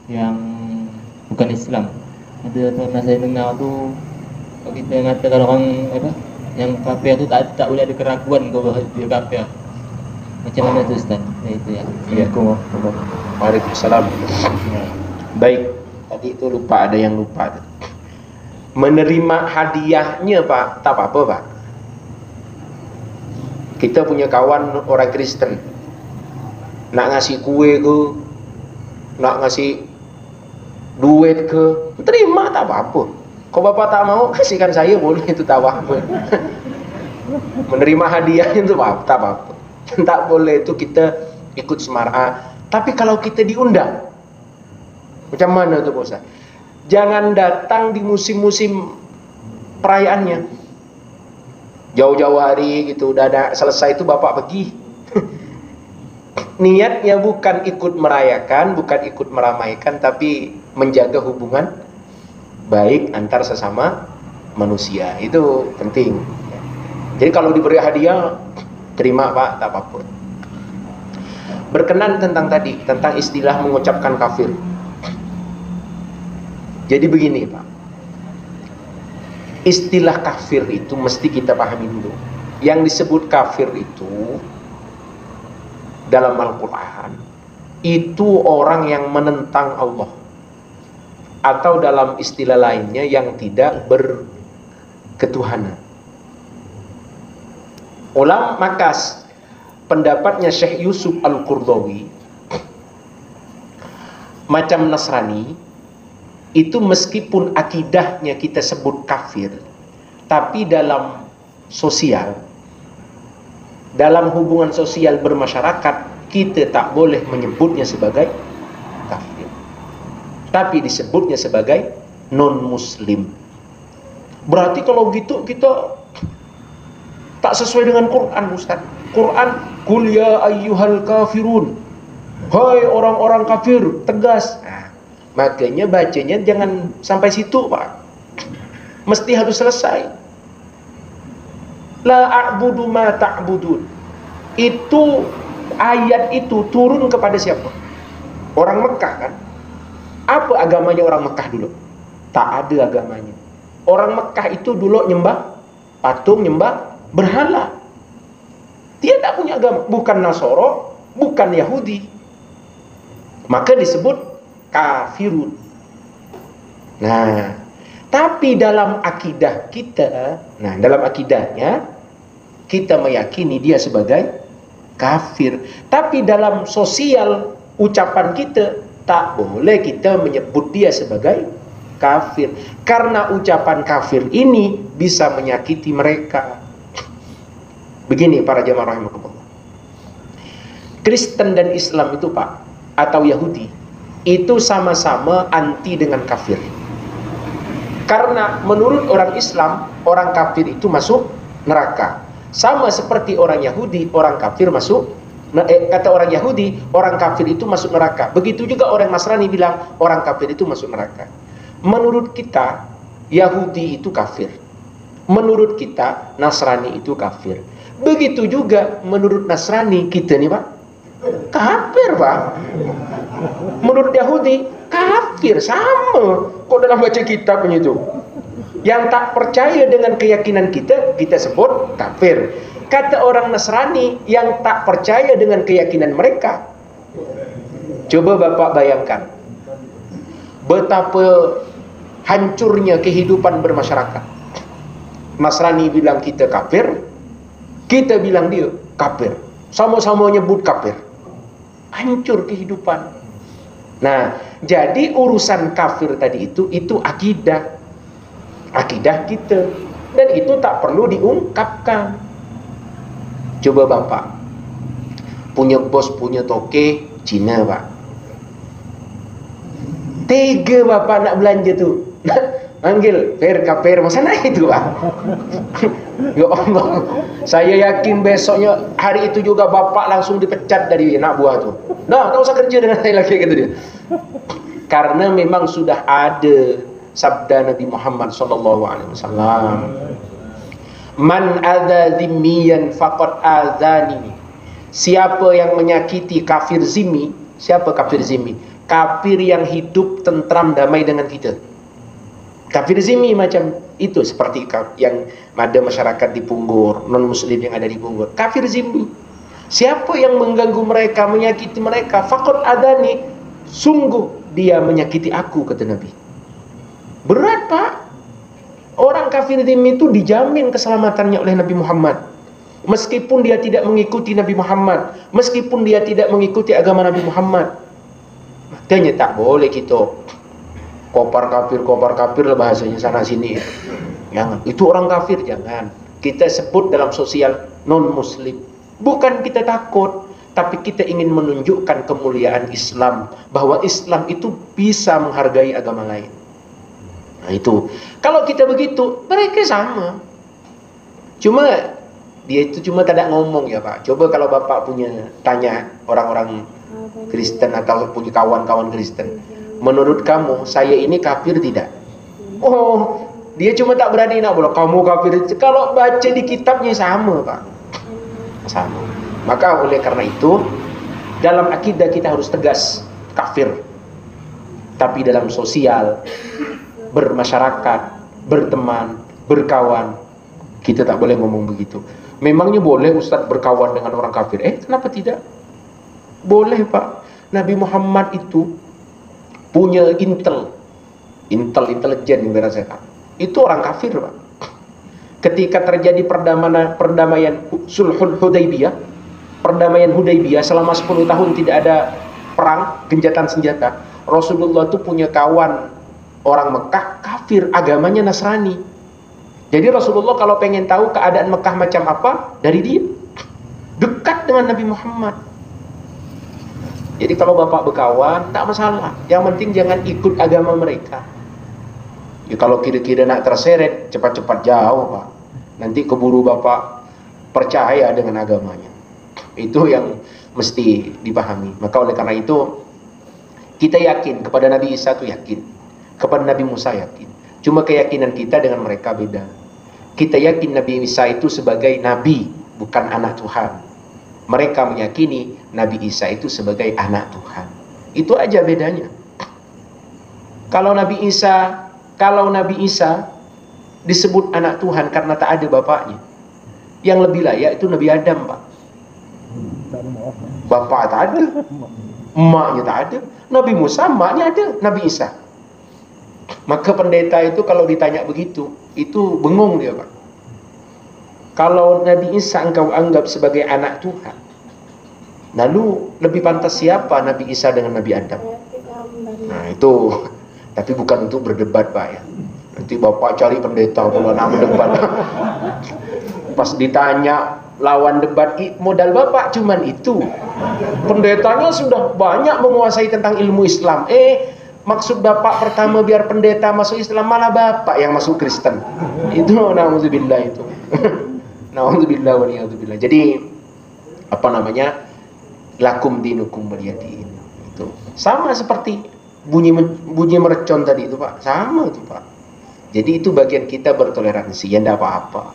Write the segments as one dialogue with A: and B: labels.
A: yang bukan Islam. Ada pernah saya dengar tu, kalau kita mengatakan orang apa yang kafir tu tak boleh ada keraguan kalau dia kafir. Macam mana tu Ustaz? Itu ya.
B: Assalamualaikum. Waalaikumsalam. Baik, tadi itu lupa, ada yang lupa. Menerima hadiahnya Pak, tak apa-apa Pak. Kita punya kawan orang Kristen, nak ngasih kue ke, nak ngasih duit ke, terima tak apa-apa. Kalau Bapak tak mau, kasihkan saya boleh, itu tak apa-apa. Menerima hadiahnya itu tak apa-apa. Tak boleh itu kita ikut semarak. Tapi kalau kita diundang, macam mana tuh Pak? Jangan datang di musim-musim perayaannya. Jauh-jauh hari gitu, udah ada selesai itu Bapak pergi. Niatnya bukan ikut merayakan, bukan ikut meramaikan, tapi menjaga hubungan baik antar sesama manusia. Itu penting. Jadi kalau diberi hadiah, terima Pak, tak apa-apa. Berkenan tentang tadi, tentang istilah mengucapkan kafir. Jadi begini Pak, istilah kafir itu mesti kita pahami dulu. Yang disebut kafir itu dalam Al-Quran itu orang yang menentang Allah, atau dalam istilah lainnya yang tidak berketuhanan. Ulama makas pendapatnya Syekh Yusuf Al-Qurdawi, macam Nasrani itu meskipun akidahnya kita sebut kafir, tapi dalam sosial, dalam hubungan sosial bermasyarakat, kita tak boleh menyebutnya sebagai kafir, tapi disebutnya sebagai non-muslim. Berarti kalau gitu kita tak sesuai dengan Quran Ustaz. Quran, qul ya ayyuhal kafirun, hai orang-orang kafir, tegas. Makanya bacanya jangan sampai situ Pak, mesti harus selesai. La a'budu ma ta'budun, itu ayat itu turun kepada siapa? Orang Mekah kan? Apa agamanya orang Mekah dulu? Tak ada agamanya. Orang Mekah itu dulu nyembah patung, nyembah berhala. Dia tak punya agama, bukan Nasoro, bukan Yahudi. Maka disebut kafirun. Nah, tapi dalam akidah kita, nah dalam akidahnya kita meyakini dia sebagai kafir. Tapi dalam sosial ucapan kita tak boleh kita menyebut dia sebagai kafir, karena ucapan kafir ini bisa menyakiti mereka. Begini para jamaah rahimakumullah, Kristen dan Islam itu Pak, atau Yahudi, itu sama-sama anti dengan kafir. Karena menurut orang Islam, orang kafir itu masuk neraka. Sama seperti orang Yahudi, orang kafir masuk, kata orang Yahudi, orang kafir itu masuk neraka. Begitu juga orang Nasrani bilang, orang kafir itu masuk neraka. Menurut kita, Yahudi itu kafir. Menurut kita, Nasrani itu kafir. Begitu juga menurut Nasrani, kita nih Pak, kafir Pak. Menurut Yahudi kafir, sama kok dalam baca kitabnya itu. Yang tak percaya dengan keyakinan kita, kita sebut kafir. Kata orang Nasrani yang tak percaya dengan keyakinan mereka, coba Bapak bayangkan betapa hancurnya kehidupan bermasyarakat. Nasrani bilang kita kafir, kita bilang dia kafir, sama-sama nyebut kafir. Hancur kehidupan. Nah, jadi urusan kafir tadi itu akidah kita, dan itu tak perlu diungkapkan. Coba Bapak punya bos, punya toke Cina Pak, tega Bapak nak belanja tuh, manggil fair kafir, masa naik itu Pak. Ya Allah, saya yakin besoknya hari itu juga Bapak langsung dipecat dari anak buah tuh. Nah, tak usah kerja dengan saya lagi, kata dia. Karena memang sudah ada sabda Nabi Muhammad SAW, man adza zimmiyan faqad azani. Siapa yang menyakiti kafir zimmi, siapa kafir zimmi? kafir yang hidup tentram damai dengan kita. Kafir zimmi macam itu, seperti yang ada masyarakat di Punggur, non muslim yang ada di Punggur. Kafir zimmi, siapa yang mengganggu mereka, menyakiti mereka, faqad adani, sungguh dia menyakiti aku, kata Nabi. Berat, Pak. Orang kafir zimmi itu dijamin keselamatannya oleh Nabi Muhammad, meskipun dia tidak mengikuti Nabi Muhammad, meskipun dia tidak mengikuti agama Nabi Muhammad. Makanya tak boleh kita kopar kafir lah bahasanya sana sini. Jangan, itu orang kafir, jangan. Kita sebut dalam sosial non muslim. Bukan kita takut, tapi kita ingin menunjukkan kemuliaan Islam, bahwa Islam itu bisa menghargai agama lain. Nah itu, kalau kita begitu, mereka sama. Cuma dia itu cuma tidak ngomong ya Pak. Coba kalau Bapak punya tanya orang-orang Kristen atau punya kawan-kawan Kristen, menurut kamu saya ini kafir tidak? Oh, dia cuma tak berani nak bilang kamu kafir. Kalau baca di kitabnya sama, Pak. Sama. Maka oleh karena itu, dalam akidah kita harus tegas kafir. Tapi dalam sosial, bermasyarakat, berteman, berkawan, kita tak boleh ngomong begitu. Memangnya boleh Ustadz berkawan dengan orang kafir? Kenapa tidak? Boleh, Pak. Nabi Muhammad itu punya intelijen yang dirasakan. Itu orang kafir, Pak. Ketika terjadi perdamaian Sulhul Hudaybiyah, perdamaian Hudaybiyah, selama 10 tahun tidak ada perang, gencatan senjata. Rasulullah itu punya kawan orang Mekah kafir, agamanya Nasrani. Jadi Rasulullah kalau pengen tahu keadaan Mekah macam apa, dari dia dekat dengan Nabi Muhammad. Jadi kalau Bapak berkawan, tak masalah. Yang penting jangan ikut agama mereka. Ya, kalau kira-kira nak terseret, cepat-cepat jauh, Pak. Nanti keburu Bapak percaya dengan agamanya. Itu yang mesti dipahami. Maka oleh karena itu, kita yakin kepada Nabi Isa itu yakin. Kepada Nabi Musa yakin. Cuma keyakinan kita dengan mereka beda. Kita yakin Nabi Isa itu sebagai Nabi, bukan anak Tuhan. Mereka meyakini Nabi Isa itu sebagai anak Tuhan. Itu aja bedanya. Kalau Nabi Isa disebut anak Tuhan karena tak ada bapaknya. Yang lebih layak itu Nabi Adam, Pak. Bapak tak ada, emaknya tak ada. Nabi Musa, emaknya ada. Nabi Isa. Maka pendeta itu kalau ditanya begitu, itu bengong dia, Pak. Kalau Nabi Isa engkau anggap sebagai anak Tuhan, lalu lebih pantas siapa Nabi Isa dengan Nabi Adam? Nah itu, tapi bukan untuk berdebat, Pak ya. Nanti Bapak cari pendeta kalau nak berdebat. Pas ditanya lawan debat, modal Bapak cuman itu. Pendetanya sudah banyak menguasai tentang ilmu Islam. Maksud Bapak pertama biar pendeta masuk Islam, malah Bapak yang masuk Kristen. Itu na'udzubillah itu. Na'udzubillah wa na'udzubillah. Jadi apa namanya? Lakum dinukum waliyadin. Itu sama seperti bunyi mercon tadi itu, Pak. Sama itu, Pak. Jadi itu bagian kita bertoleransi, ya enggak apa-apa.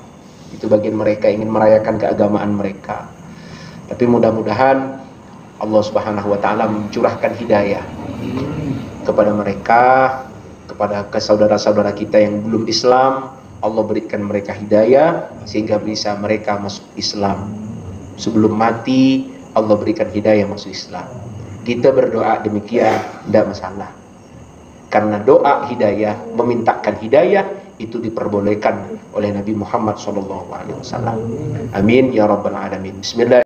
B: Itu bagian mereka ingin merayakan keagamaan mereka. Tapi mudah-mudahan Allah Subhanahu wa taala mencurahkan hidayah kepada mereka, kepada saudara-saudara kita yang belum Islam. Allah berikan mereka hidayah sehingga bisa mereka masuk Islam. Sebelum mati Allah berikan hidayah masuk Islam. Kita berdoa demikian tidak masalah. Karena doa hidayah, memintakan hidayah itu diperbolehkan oleh Nabi Muhammad SAW. Amin ya rabbal alamin. Bismillah.